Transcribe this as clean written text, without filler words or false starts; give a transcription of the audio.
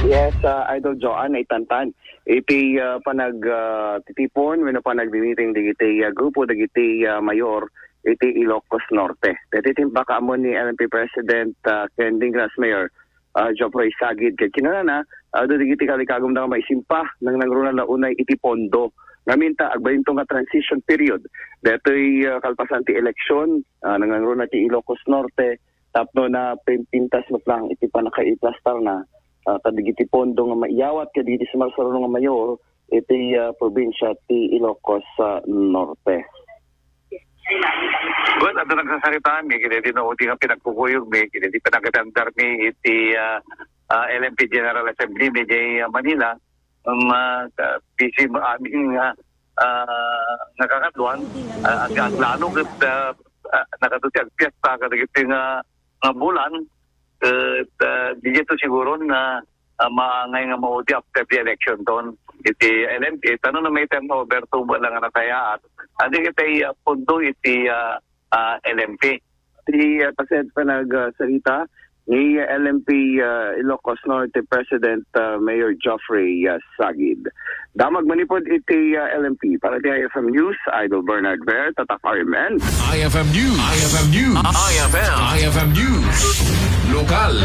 Yes, Idol Joan ay tantan. Iti titipon, wano pa nagbi-meeting digiti grupo digiti mayor iti Ilocos Norte. Tititimpa ka mo ni LNP President Ken Dingras Mayor Joffrey Sagid. Kaya kinana do digiti kalikagom na maisimpa nang nangruna na unay iti pondo. Ngaminta agbayin nga transition period. Deto'y kalpasan ti eleksyon nangruna ti Ilocos Norte tapno na pintas mo lang iti panaka-iplastar na kadigiti pondo nga maiyawat kadigiti sa marsaro nga mayor iti probinsya ti Ilocos Norte. Well, ato nagsasaritaan mi kini tinuuti nga pinagkukuyog mi kini di pinagkatandar mi iti LNP General Assembly mi Manila busy mo aming nakakatuan ang lalo kat nakatuti ang piyesta kadigiti nga bulan di ito siguro na maangay nga mauti after the election doon iti LNP tanong na may turnover tubo lang nga natayaan andi iti pundo iti LNP Iti pased pa nagsalita ni LNP Ilocos Norte President Mayor Joffrey Sagid. Damag manipod iti LNP para ti IFM News, Idol Bernard Ver, Tatak RMN. IFM News. IFM News. IFM News. Lokal.